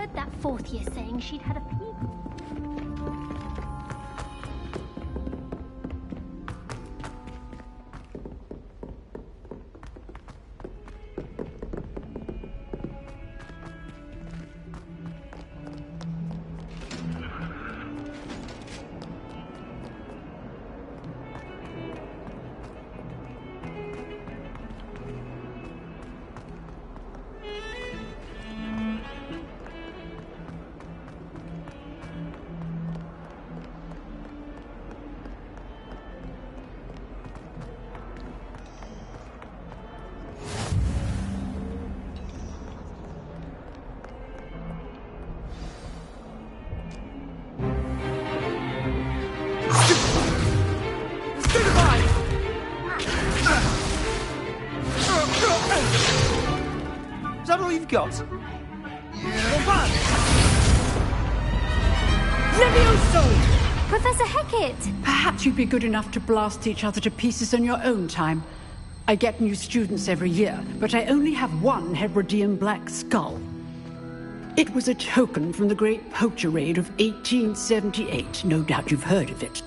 heard that fourth year saying she'd had a pee. Is that all you've got? Yeah. Levioso! Professor Hecat! Perhaps you'd be good enough to blast each other to pieces in your own time. I get new students every year, but I only have one Hebridean black skull. It was a token from the Great Poacher Raid of 1878. No doubt you've heard of it.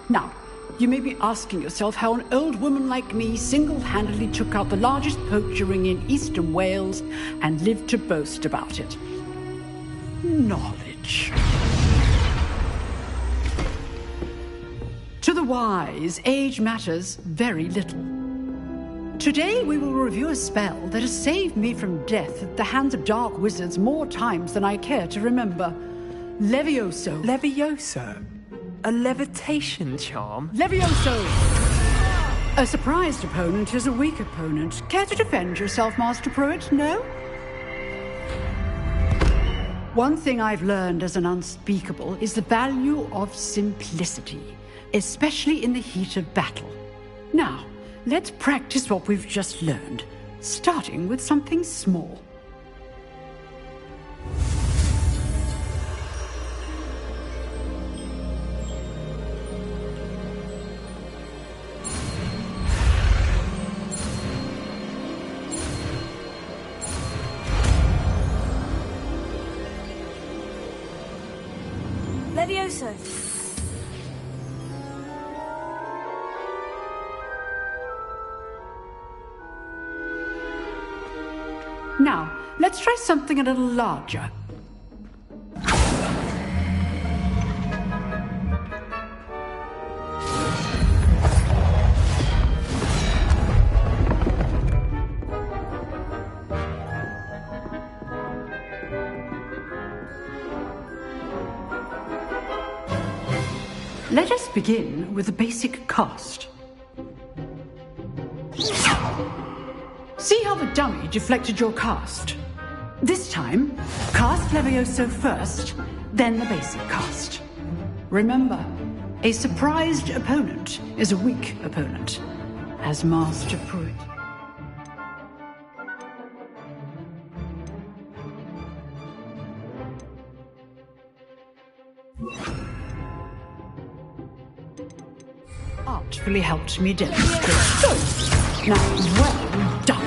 Now, you may be asking yourself how an old woman like me single-handedly took out the largest poacher ring in eastern Wales and lived to boast about it. Knowledge. To the wise, age matters very little. Today we will review a spell that has saved me from death at the hands of dark wizards more times than I care to remember. Levioso. Levioso? A levitation charm? Levioso! A surprised opponent is a weak opponent. Care to defend yourself, Master Pruitt? No? One thing I've learned as an unspeakable is the value of simplicity, especially in the heat of battle. Now, let's practice what we've just learned, starting with something small. Levioso. Now, let's try something a little larger. Let us begin with the basic cast. See how the dummy deflected your cast? This time, cast Levioso first, then the basic cast. Remember, a surprised opponent is a weak opponent, as Master Pruitt. Artfully helped me demonstrate. So, now, well done.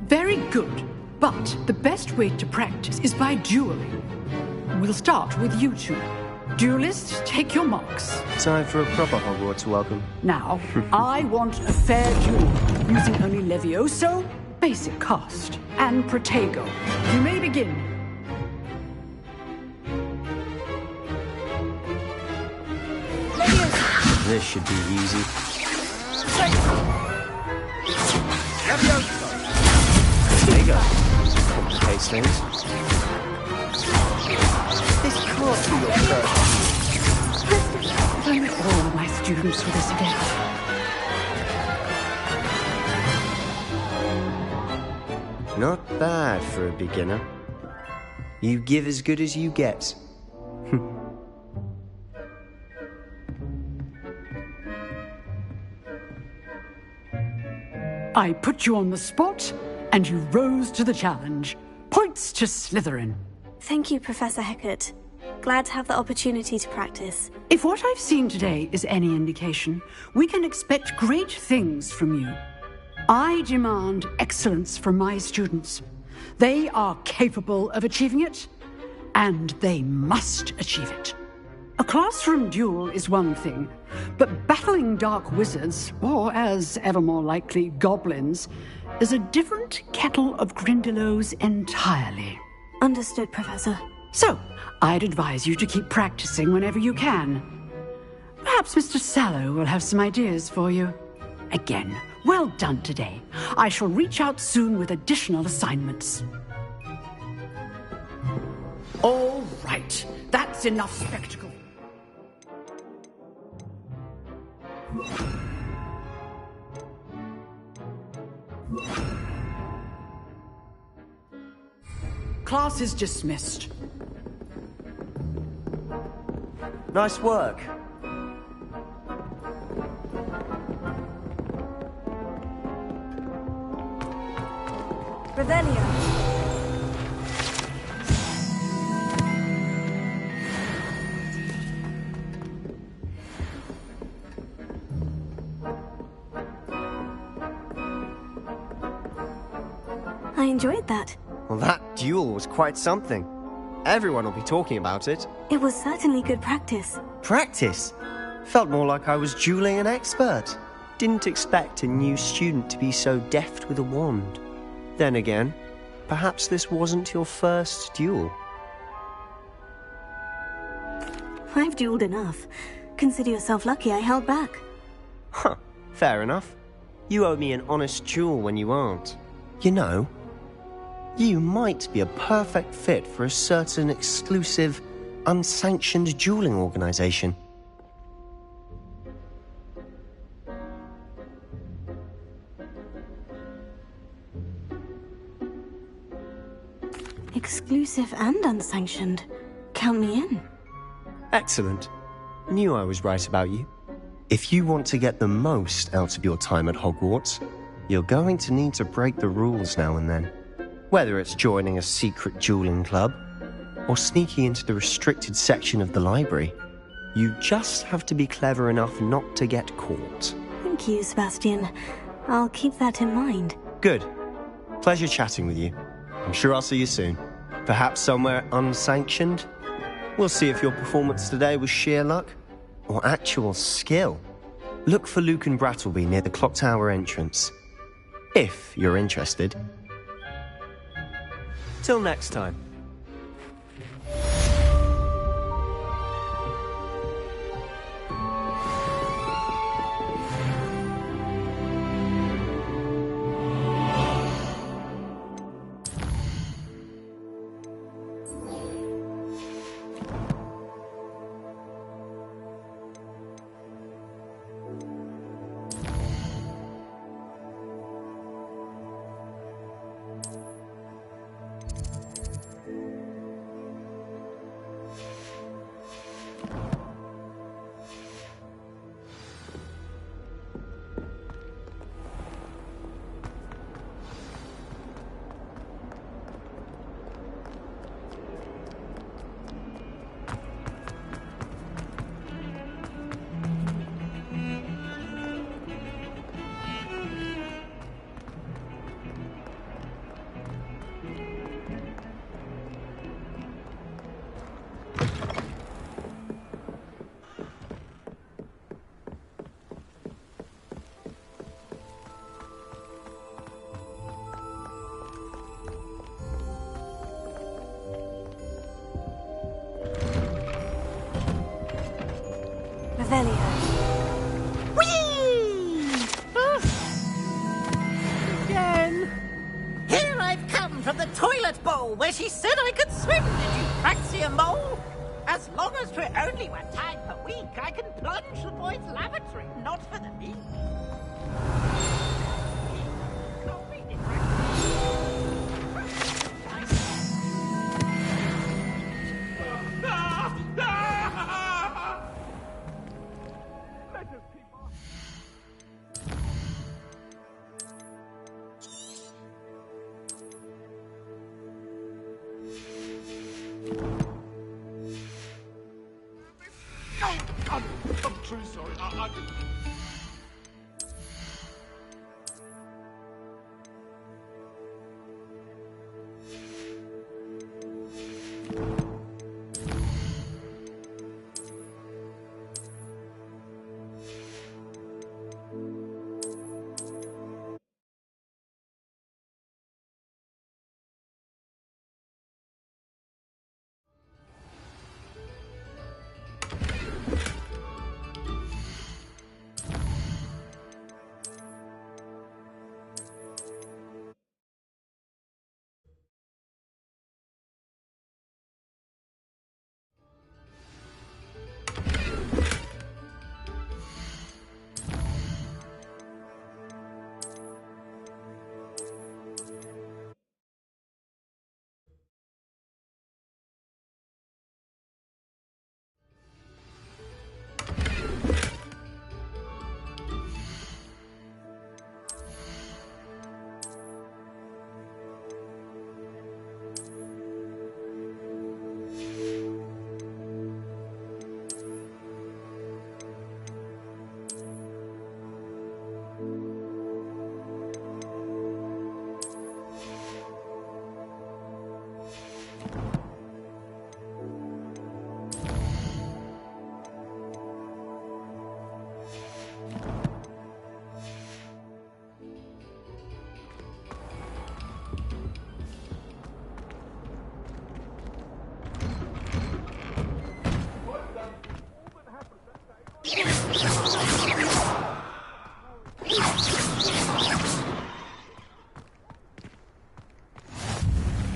Very good, but the best way to practice is by dueling. We'll start with you two. Duelists, take your marks. Time for a proper Hogwarts welcome. Now, I want a fair duel, using only Levioso, basic cast, and Protego. You may begin. This should be easy. There you go. Complicate things. This can't be your first. If only all of my students were this adept. Not bad for a beginner. You give as good as you get. I put you on the spot, and you rose to the challenge. Points to Slytherin. Thank you, Professor Hecat. Glad to have the opportunity to practice. If what I've seen today is any indication, we can expect great things from you. I demand excellence from my students. They are capable of achieving it, and they must achieve it. A classroom duel is one thing, but battling dark wizards, or as ever more likely, goblins, is a different kettle of Grindylows entirely. Understood, Professor. So, I'd advise you to keep practicing whenever you can. Perhaps Mr. Sallow will have some ideas for you. Again, well done today. I shall reach out soon with additional assignments. All right, that's enough spectacle. Class is dismissed. Nice work. Revelio. I enjoyed that. Well, that duel was quite something. Everyone will be talking about it. It was certainly good practice. Practice? Felt more like I was dueling an expert. Didn't expect a new student to be so deft with a wand. Then again, perhaps this wasn't your first duel. I've dueled enough. Consider yourself lucky I held back. Huh, fair enough. You owe me an honest duel when you aren't. You know, you might be a perfect fit for a certain exclusive, unsanctioned dueling organization. Exclusive and unsanctioned. Count me in. Excellent. Knew I was right about you. If you want to get the most out of your time at Hogwarts, you're going to need to break the rules now and then. Whether it's joining a secret dueling club, or sneaking into the restricted section of the library, you just have to be clever enough not to get caught. Thank you, Sebastian. I'll keep that in mind. Good. Pleasure chatting with you. I'm sure I'll see you soon. Perhaps somewhere unsanctioned? We'll see if your performance today was sheer luck or actual skill. Look for Luke and Brattleby near the clock tower entrance, if you're interested. Till next time. Here I've come from the toilet bowl where she said I could swim, did you fancy a mole? As long as 'twere only 1 time per week, I can plunge the boys' lavatory, not for the meek. Can't be true story. I didn't...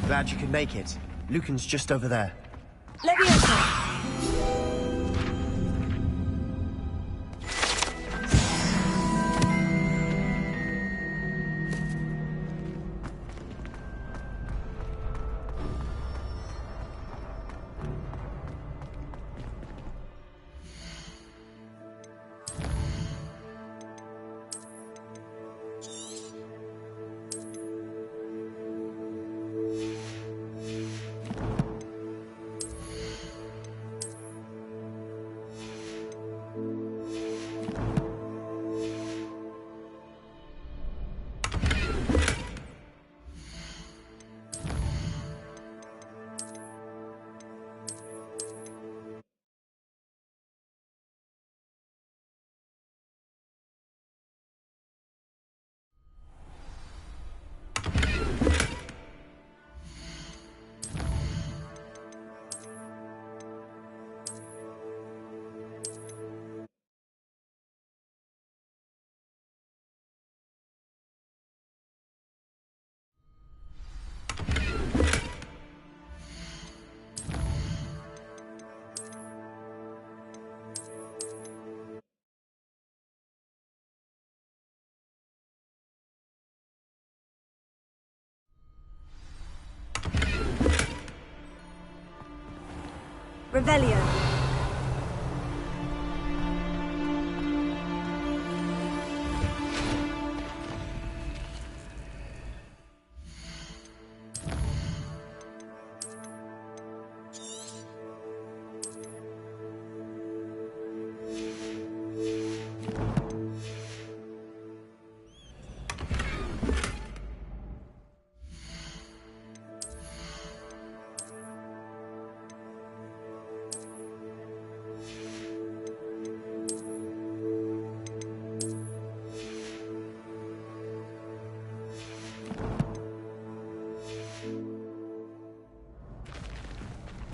Glad you could make it. Lucan's just over there. Let me open. Revelio.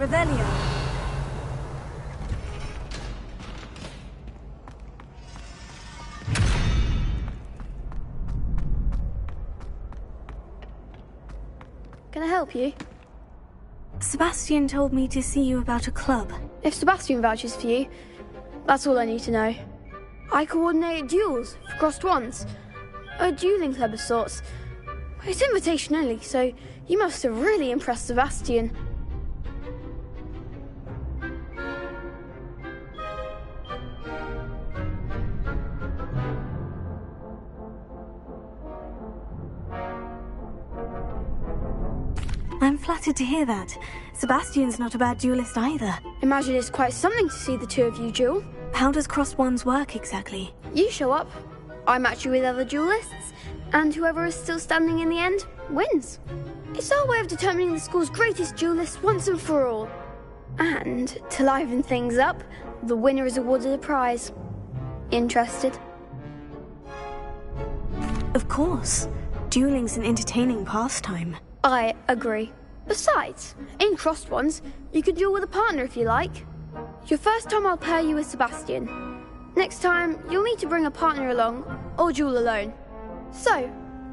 Revelio. Can I help you? Sebastian told me to see you about a club. If Sebastian vouches for you, that's all I need to know. I coordinate duels for crossed wands. A dueling club of sorts. It's invitation only, so you must have really impressed Sebastian. I'm flattered to hear that. Sebastian's not a bad duelist either. Imagine it's quite something to see the two of you duel. How does crossed wands work exactly? You show up, I match you with other duelists, and whoever is still standing in the end wins. It's our way of determining the school's greatest duelist once and for all. And to liven things up, the winner is awarded a prize. Interested? Of course. Dueling's an entertaining pastime. I agree. Besides, in crossed ones, you can duel with a partner if you like. Your first time I'll pair you with Sebastian. Next time, you'll need to bring a partner along, or duel alone. So,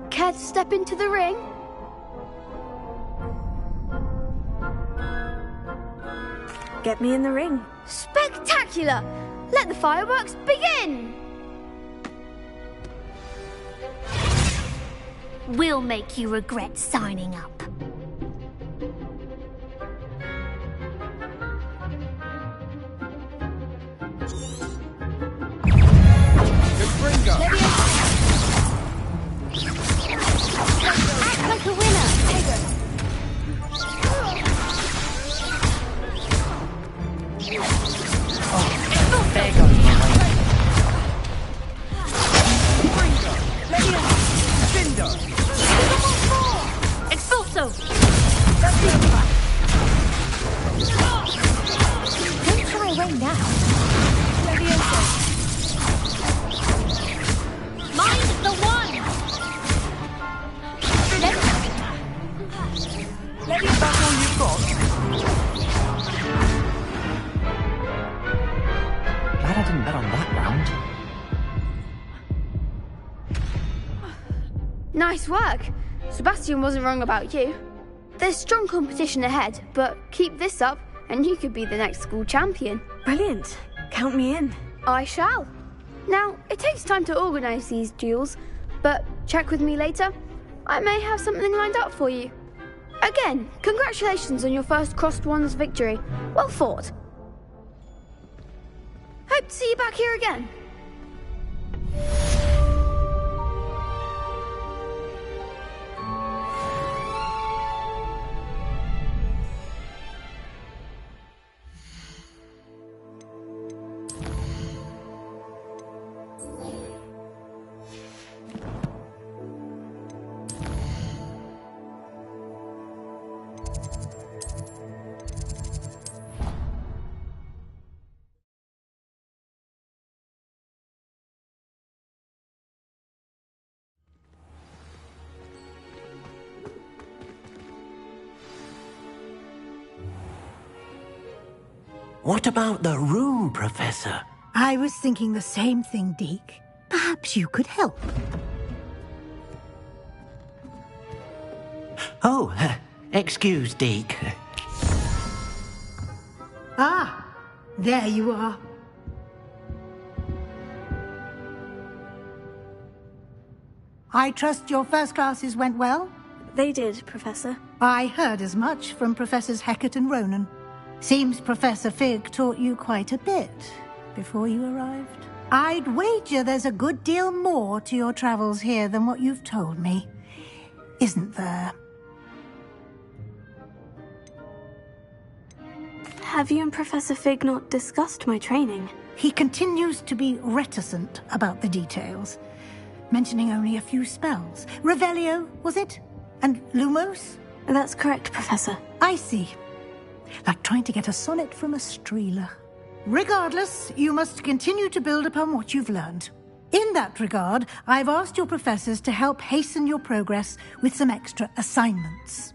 care to step into the ring? Get me in the ring. Spectacular! Let the fireworks begin! We'll make you regret signing up. Act like a winner! There goes my way. Expulso! Don't fly away now. Mind the one! That's all you've got? Glad I didn't bet on that round. Nice work. Sebastian wasn't wrong about you. There's strong competition ahead, but keep this up and you could be the next school champion. Brilliant. Count me in. I shall. Now, it takes time to organise these duels, but check with me later. I may have something lined up for you. Again, congratulations on your first crossed wands victory. Well fought. Hope to see you back here again. What about the room, Professor? I was thinking the same thing, Deke. Perhaps you could help. Oh, excuse, Deke. Ah, there you are. I trust your first classes went well? They did, Professor. I heard as much from Professors Hecat and Ronan. Seems Professor Fig taught you quite a bit before you arrived. I'd wager there's a good deal more to your travels here than what you've told me. Isn't there? Have you and Professor Fig not discussed my training? He continues to be reticent about the details, mentioning only a few spells. Revelio, was it? And Lumos? That's correct, Professor. I see. Like trying to get a sonnet from a streeler. Regardless, you must continue to build upon what you've learned. In that regard, I've asked your professors to help hasten your progress with some extra assignments.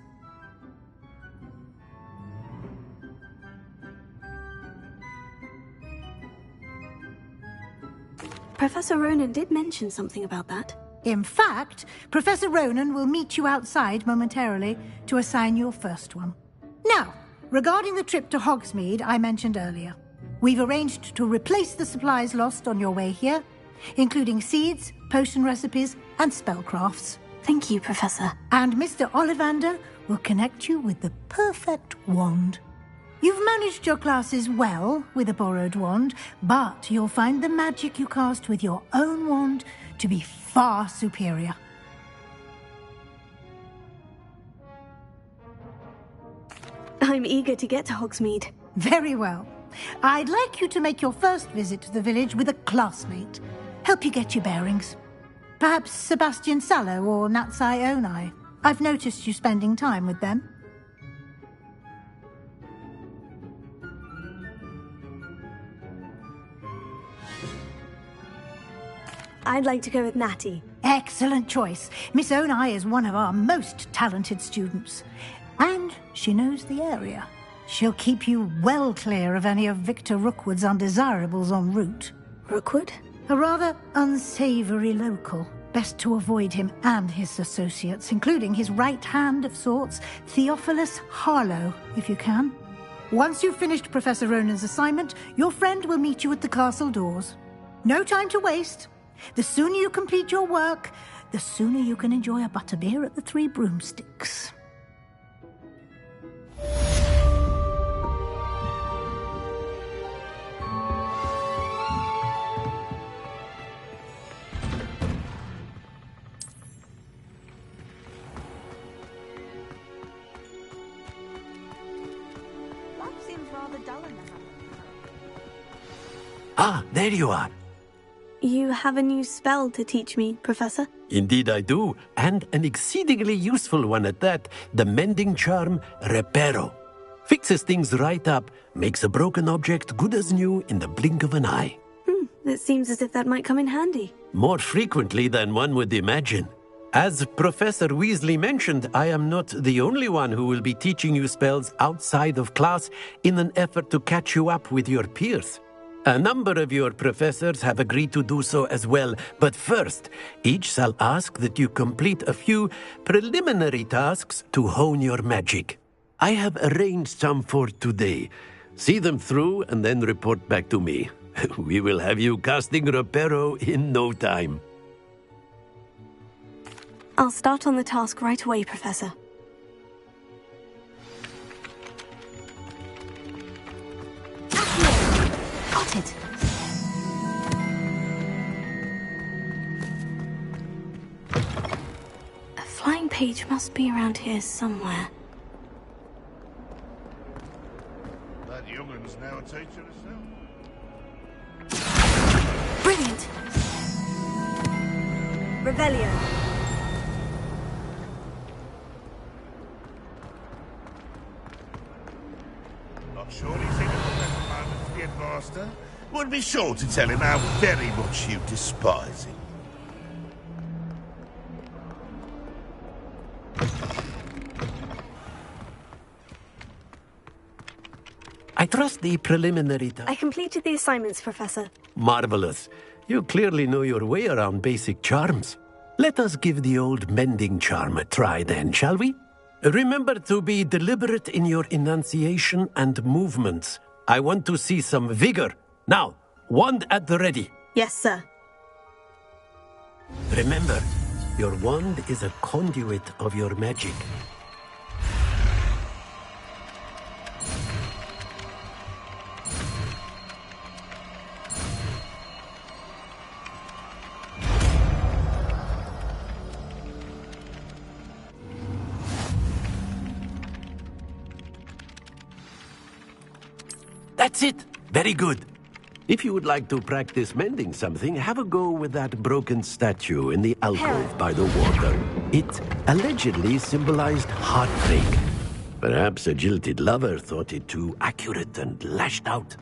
Professor Ronan did mention something about that. In fact, Professor Ronan will meet you outside momentarily to assign your first one. Now, regarding the trip to Hogsmeade I mentioned earlier, we've arranged to replace the supplies lost on your way here, including seeds, potion recipes, and spellcrafts. Thank you, Professor. And Mr. Ollivander will connect you with the perfect wand. You've managed your classes well with a borrowed wand, but you'll find the magic you cast with your own wand to be far superior. I'm eager to get to Hogsmeade. Very well. I'd like you to make your first visit to the village with a classmate. Help you get your bearings. Perhaps Sebastian Sallow or Natsai Onai. I've noticed you spending time with them. I'd like to go with Natty. Excellent choice. Miss Onai is one of our most talented students. And she knows the area. She'll keep you well clear of any of Victor Rookwood's undesirables en route. Rookwood? A rather unsavory local. Best to avoid him and his associates, including his right hand of sorts, Theophilus Harlow, if you can. Once you've finished Professor Ronan's assignment, your friend will meet you at the castle doors. No time to waste. The sooner you complete your work, the sooner you can enjoy a butterbeer at the Three Broomsticks. Life seems rather dull in the house. Ah, there you are. You have a new spell to teach me, Professor? Indeed I do, and an exceedingly useful one at that, the mending charm Reparo. Fixes things right up, makes a broken object good as new in the blink of an eye. It seems as if that might come in handy. More frequently than one would imagine. As Professor Weasley mentioned, I am not the only one who will be teaching you spells outside of class in an effort to catch you up with your peers. A number of your professors have agreed to do so as well, but first, each shall ask that you complete a few preliminary tasks to hone your magic. I have arranged some for today. See them through and then report back to me. We will have you casting Reparo in no time. I'll start on the task right away, Professor. Got it. A flying page must be around here somewhere. That young'un's now a teacher herself. Brilliant! Revelio. Not sure he's in at the best moment for the headmaster. Would be sure to tell him how very much you despise him. I trust the preliminary I completed the assignments, Professor. Marvelous. You clearly know your way around basic charms. Let us give the old mending charm a try then, shall we? Remember to be deliberate in your enunciation and movements. I want to see some vigor. Now, wand at the ready. Yes, sir. Remember, your wand is a conduit of your magic. That's it. Very good. If you would like to practice mending something, have a go with that broken statue in the alcove by the water. It allegedly symbolized heartbreak. Perhaps a jilted lover thought it too accurate and lashed out.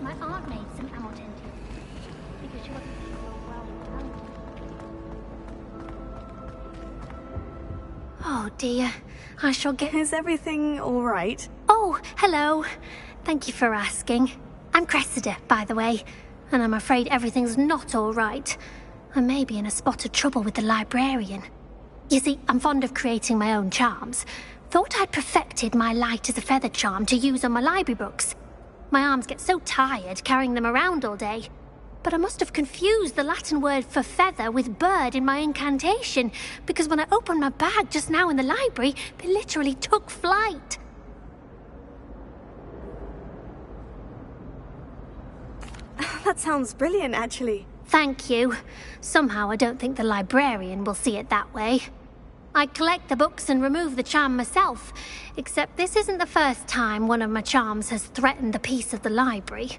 My aunt made some out because she wasn't well. Oh dear, I shall get... Is everything all right? Oh, hello. Thank you for asking. I'm Cressida, by the way, and I'm afraid everything's not all right. I may be in a spot of trouble with the librarian. You see, I'm fond of creating my own charms. Thought I'd perfected my light as a feather charm to use on my library books. My arms get so tired carrying them around all day. But I must have confused the Latin word for feather with bird in my incantation, because when I opened my bag just now in the library, they literally took flight. That sounds brilliant, actually. Thank you. Somehow I don't think the librarian will see it that way. I collect the books and remove the charm myself, except this isn't the first time one of my charms has threatened the peace of the library.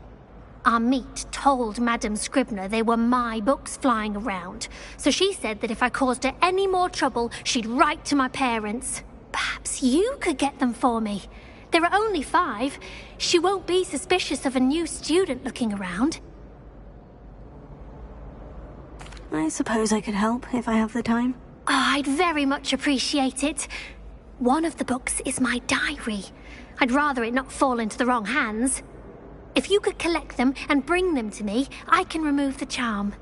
Our meet told Madame Scribner they were my books flying around, so she said that if I caused her any more trouble, she'd write to my parents. Perhaps you could get them for me. There are only 5. She won't be suspicious of a new student looking around. I suppose I could help if I have the time. Oh, I'd very much appreciate it. One of the books is my diary. I'd rather it not fall into the wrong hands. If you could collect them and bring them to me, I can remove the charm.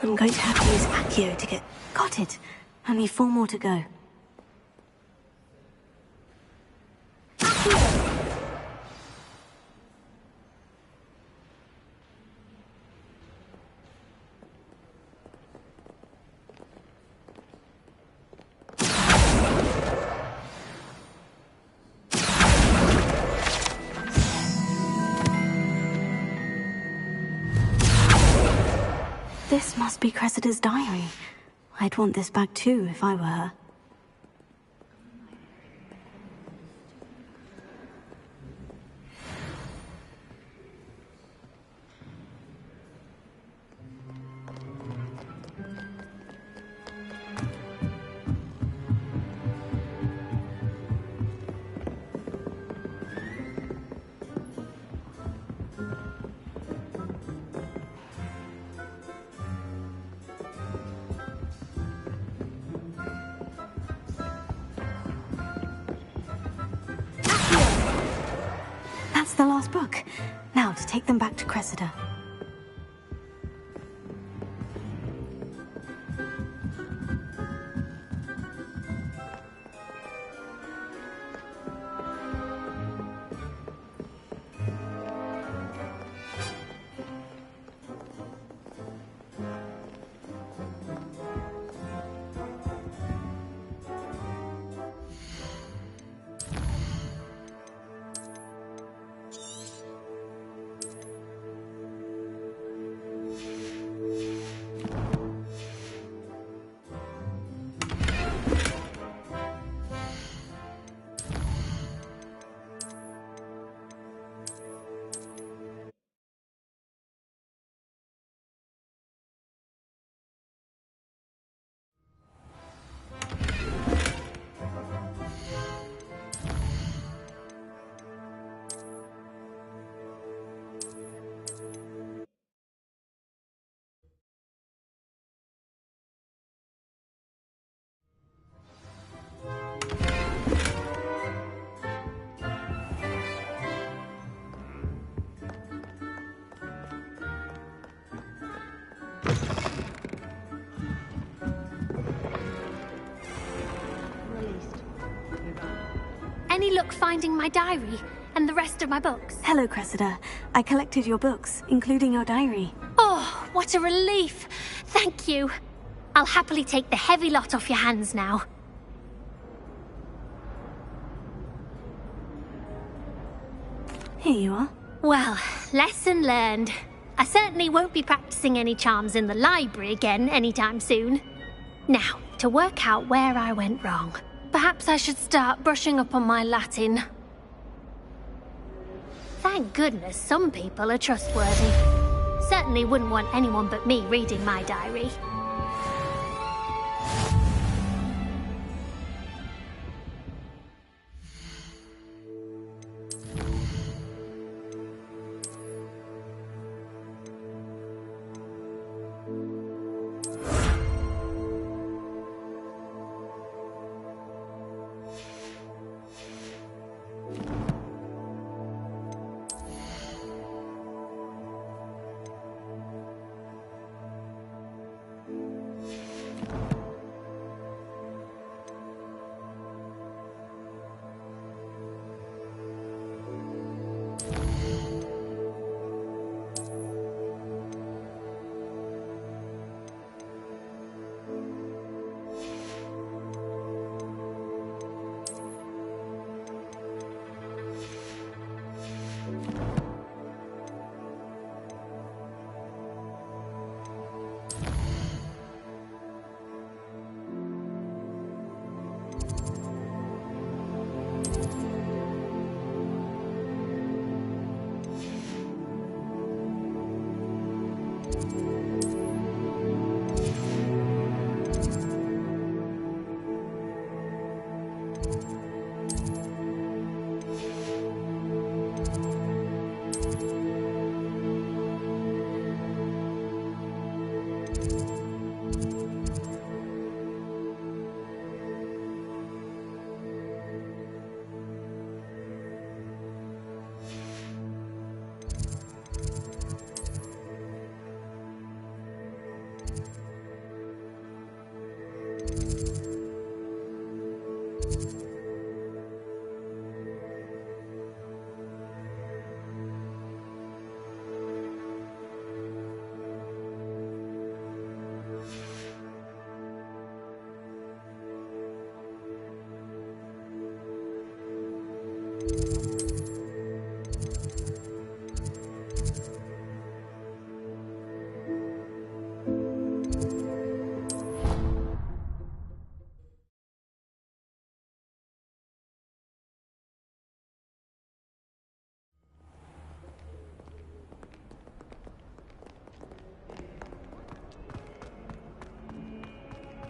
I'm going to have to use Accio to get... Got it. Only 4 more to go. This must be Cressida's diary. I'd want this back too if I were her. That's the last book. Now to take them back to Cressida. Any luck finding my diary and the rest of my books? Hello, Cressida. I collected your books, including your diary. Oh, what a relief. Thank you. I'll happily take the heavy lot off your hands now. Here you are. Well, lesson learned. I certainly won't be practicing any charms in the library again anytime soon. Now, to work out where I went wrong. Perhaps I should start brushing up on my Latin. Thank goodness some people are trustworthy. Certainly wouldn't want anyone but me reading my diary.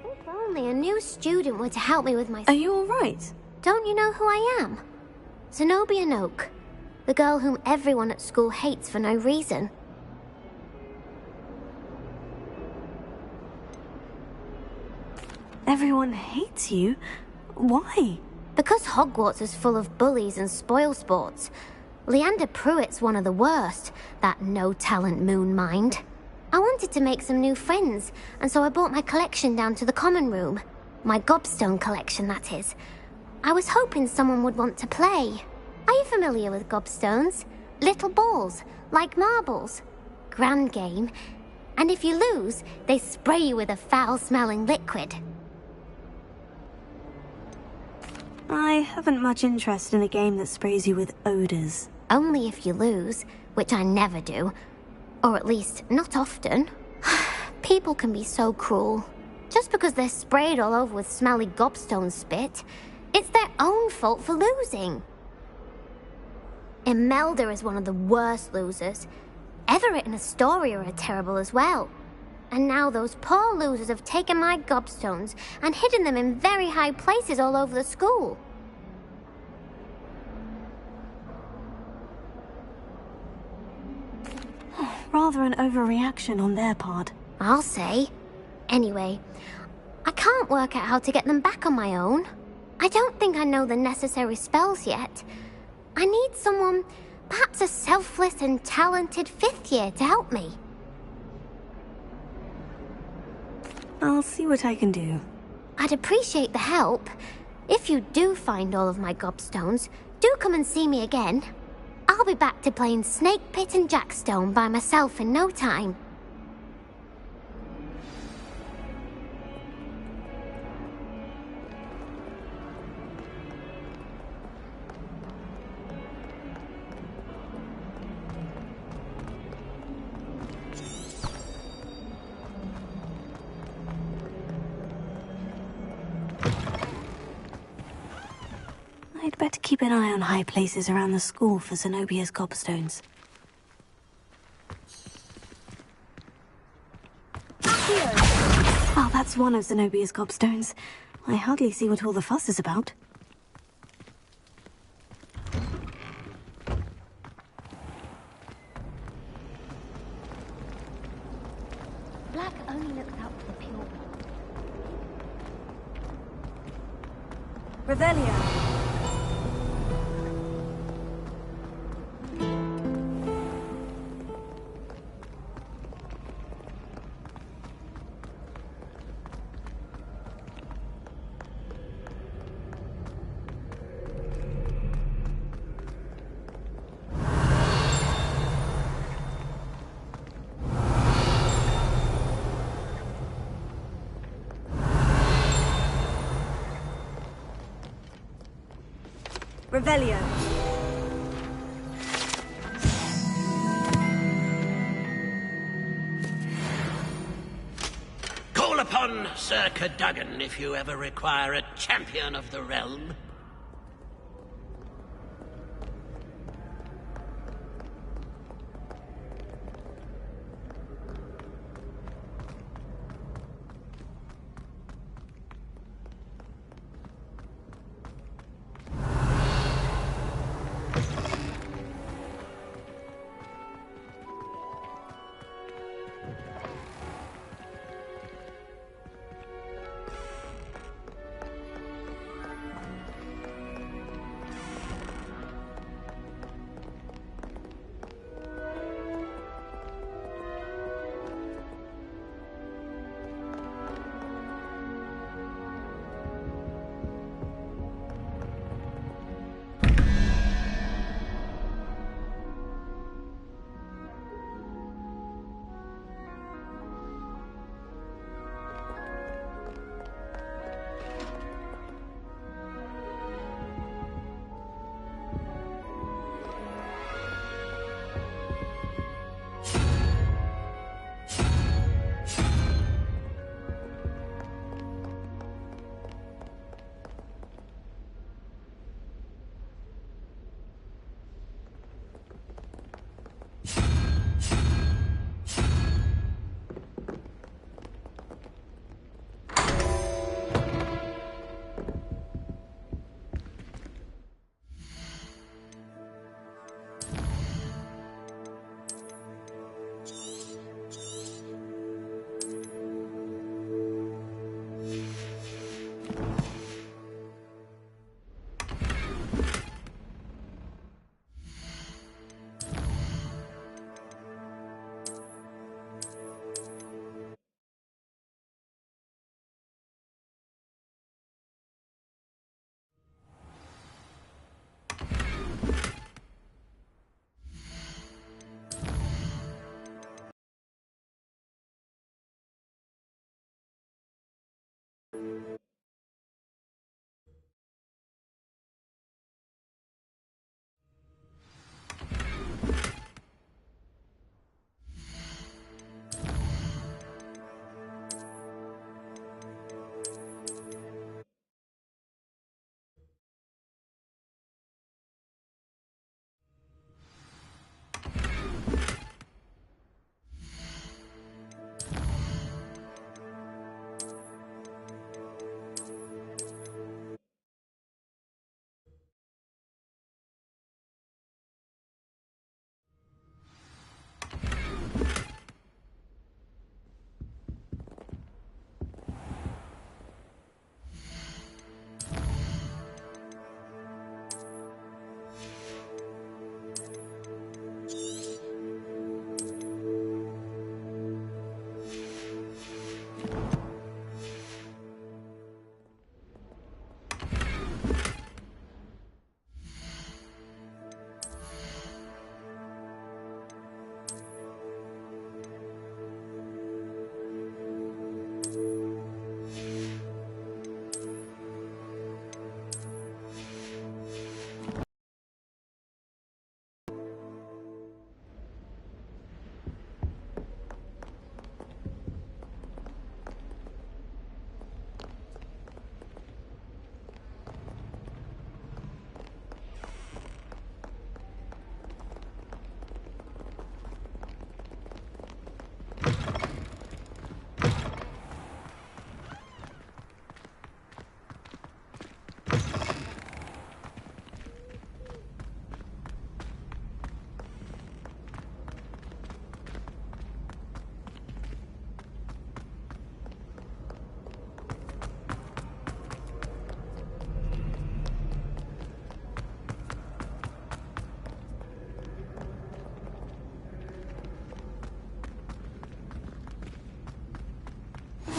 If only a new student were to help me with my... Are you all right? Don't you know who I am? Zenobia Noak, the girl whom everyone at school hates for no reason. Everyone hates you? Why? Because Hogwarts is full of bullies and spoilsports. Leander Pruitt's one of the worst, that no-talent moon mind. I wanted to make some new friends, and so I brought my collection down to the common room. My gobstone collection, that is. I was hoping someone would want to play. Are you familiar with gobstones? Little balls, like marbles. Grand game. And if you lose, they spray you with a foul-smelling liquid. I haven't much interest in a game that sprays you with odors. Only if you lose, which I never do. Or at least, not often. People can be so cruel. Just because they're sprayed all over with smelly gobstone spit, it's their own fault for losing. Imelda is one of the worst losers. Everett and Astoria are terrible as well. And now those poor losers have taken my gobstones and hidden them in very high places all over the school. Rather an overreaction on their part. I'll say. Anyway, I can't work out how to get them back on my own. I don't think I know the necessary spells yet. I need someone, perhaps a selfless and talented fifth year to help me. I'll see what I can do. I'd appreciate the help. If you do find all of my gobstones, do come and see me again. I'll be back to playing Snake Pit and Jackstone by myself in no time. I'd better keep an eye on high places around the school for Zenobia's gobstones. Oh, that's one of Zenobia's gobstones. I hardly see what all the fuss is about. Black only looks out for the pure. Revelio. Revelio. Call upon Sir Cadogan if you ever require a champion of the realm.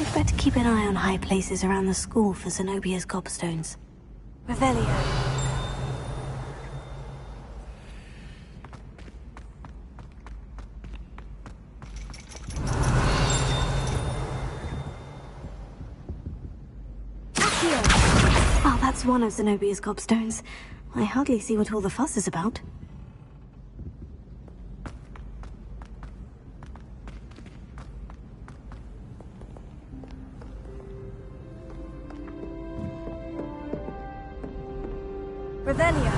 I'd better keep an eye on high places around the school for Zenobia's gobstones. Revelio. Oh, that's one of Zenobia's gobstones. I hardly see what all the fuss is about. Revelio.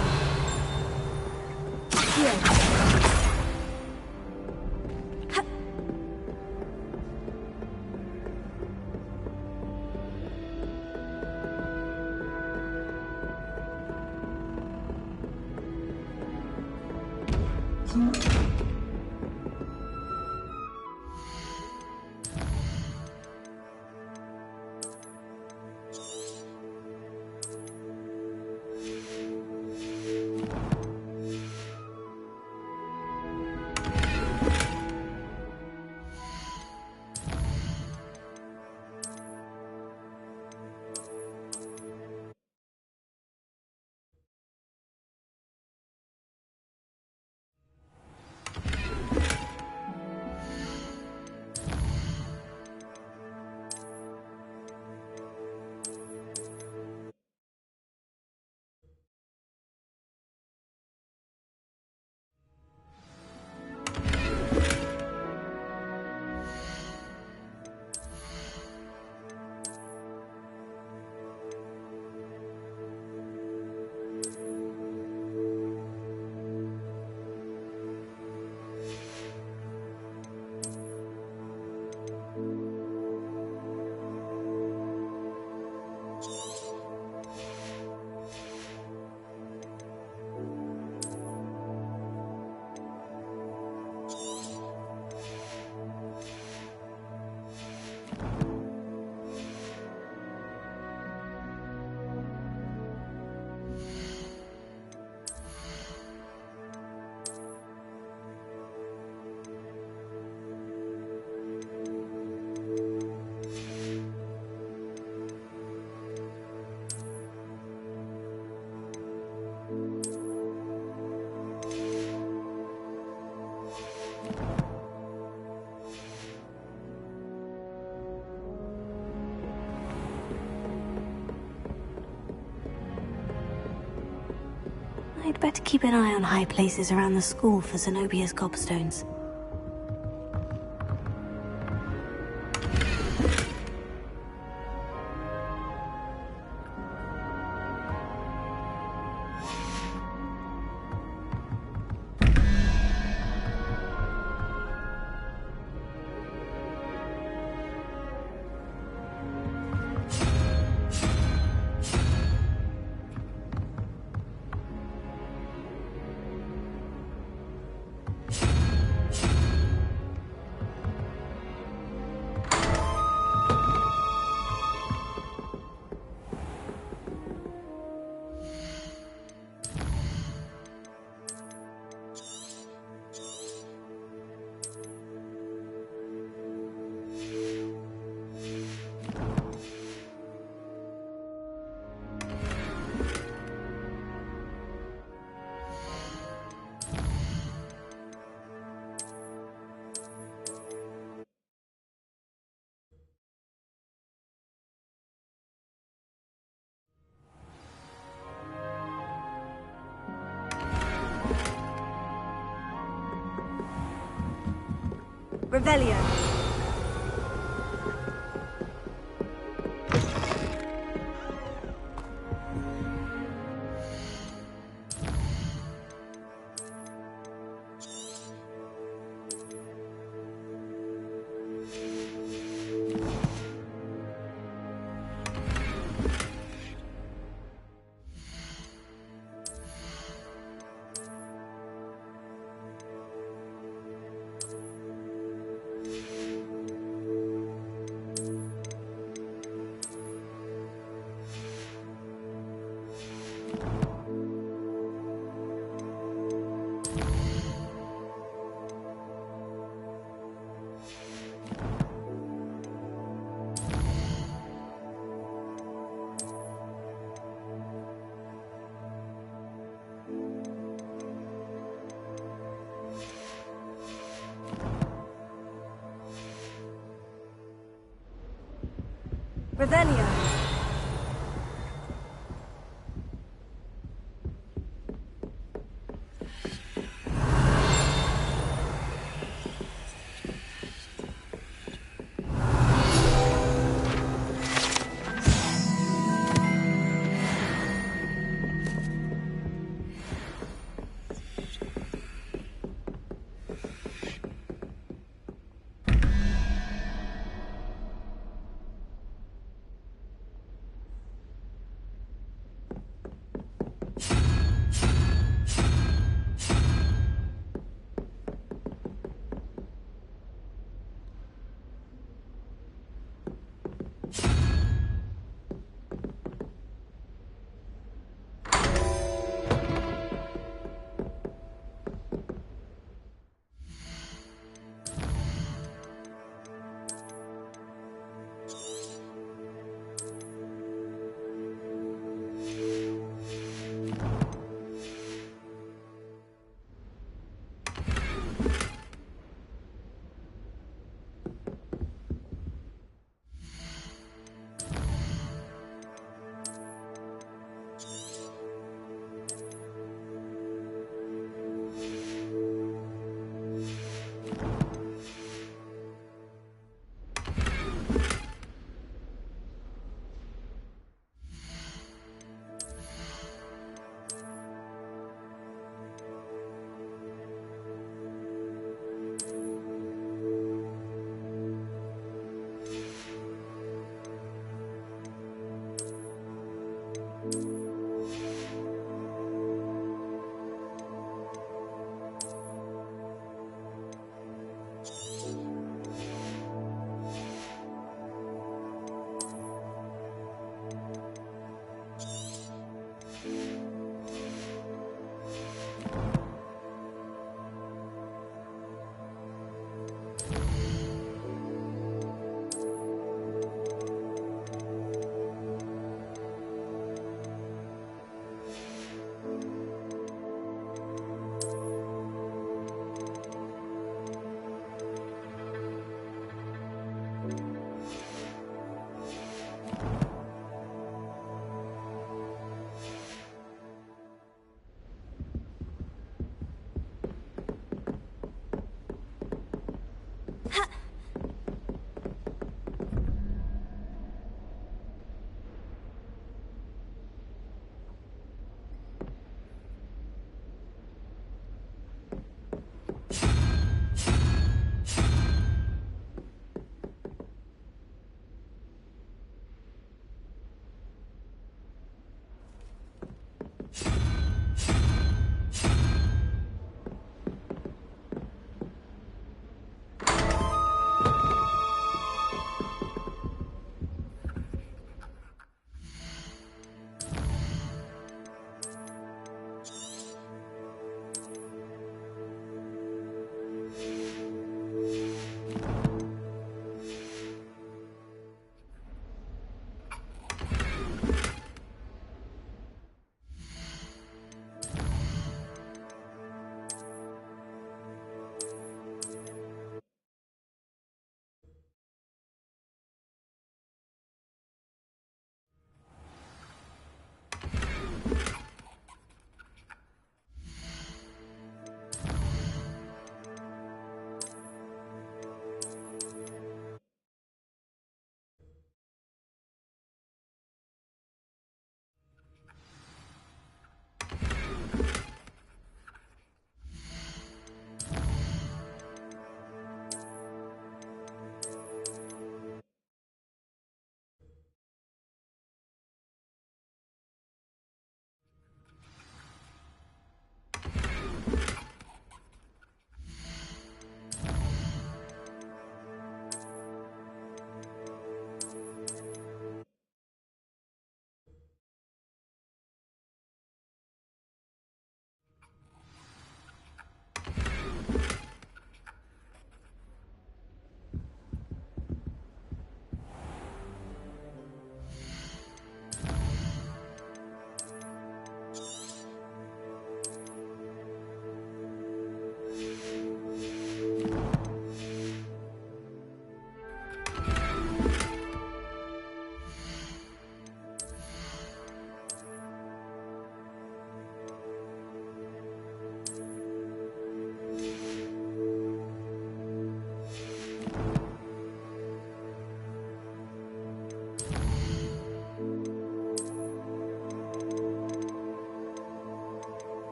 I'd better keep an eye on high places around the school for Zenobia's gobstones. Revelio. Revelio.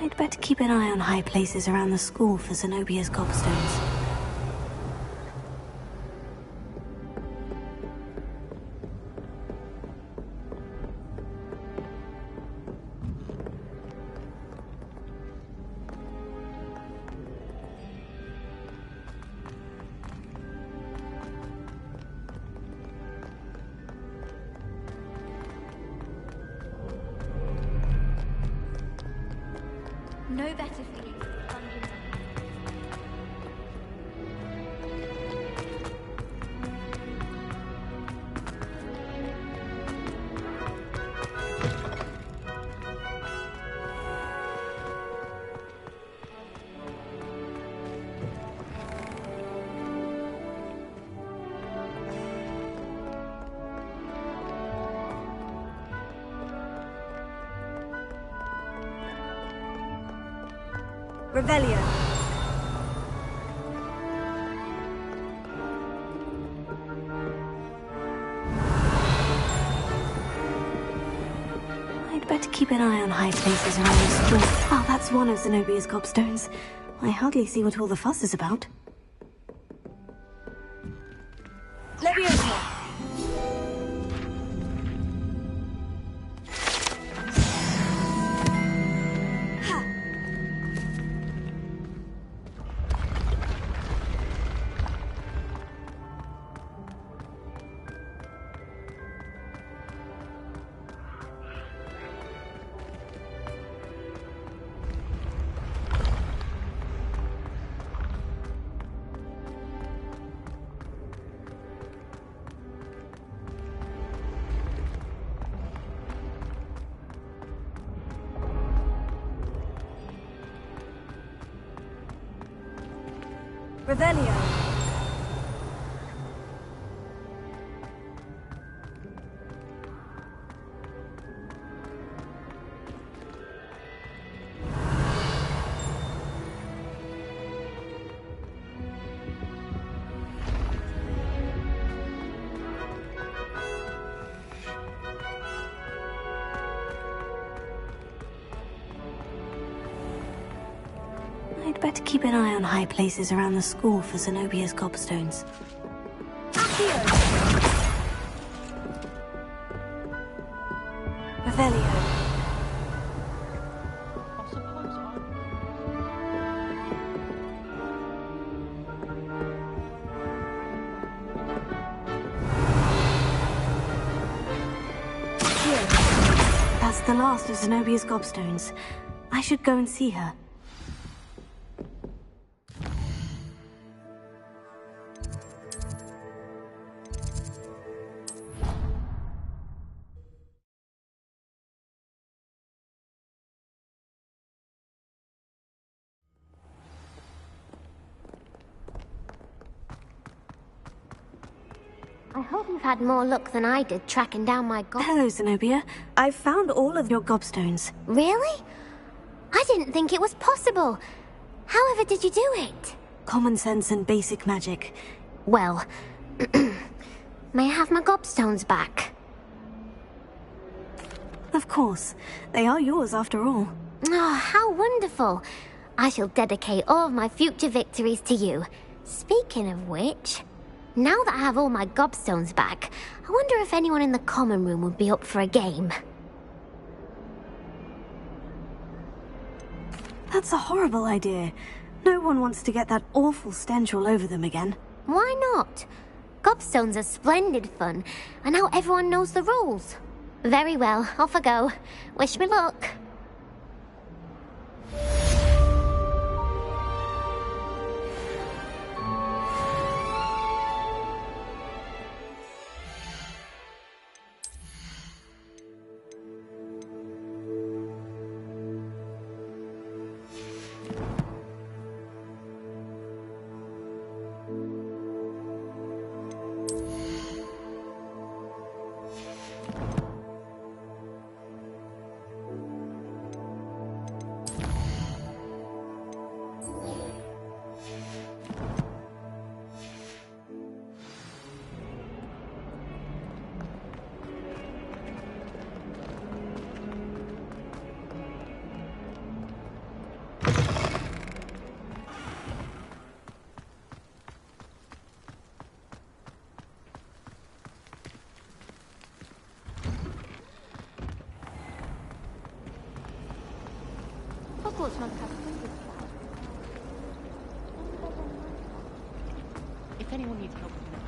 I'd better keep an eye on high places around the school for Zenobia's gobstones. No better feeling for the dungeons. Revelio. I'd better keep an eye on high places around the school. Oh, that's one of Zenobia's gobstones. I hardly see what all the fuss is about. Leviosa! Revelio. I'd better keep an eye on high places around the school for Zenobia's gobstones. Accio! Revelio. Accio. That's the last of Zenobia's gobstones. I should go and see her. I hope you've had more luck than I did tracking down my Hello, Zenobia. I've found all of your gobstones. Really? I didn't think it was possible. However did you do it? Common sense and basic magic. Well, may I have my gobstones back? Of course. They are yours after all. Oh, how wonderful. I shall dedicate all of my future victories to you. Speaking of which, now that I have all my gobstones back, I wonder if anyone in the common room would be up for a game. That's a horrible idea. No one wants to get that awful stench all over them again. Why not? Gobstones are splendid fun, and now everyone knows the rules. Very well, off I go. Wish me luck. Hogwarts must have hundreds. If anyone needs help with that.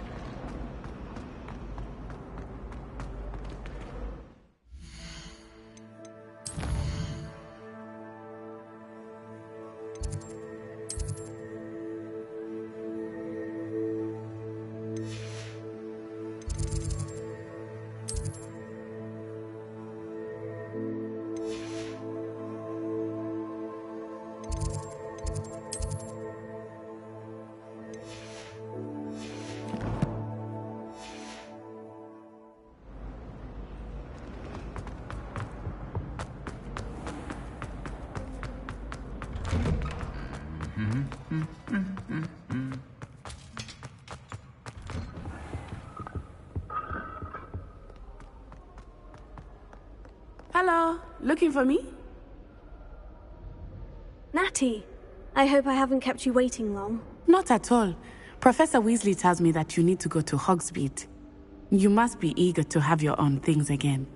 Hello, looking for me? Natty, I hope I haven't kept you waiting long. Not at all. Professor Weasley tells me that you need to go to Hogsmeade. You must be eager to have your own things again.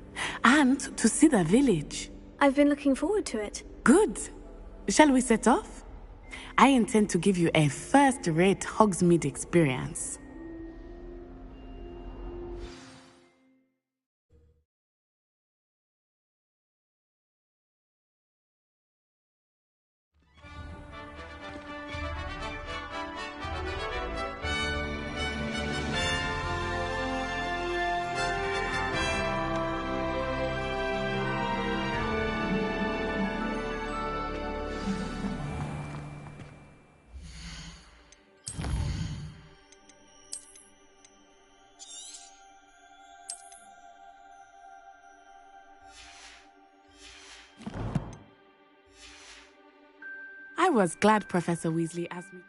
And to see the village. I've been looking forward to it. Good. Shall we set off? I intend to give you a first-rate Hogsmeade experience. I was glad Professor Weasley asked me.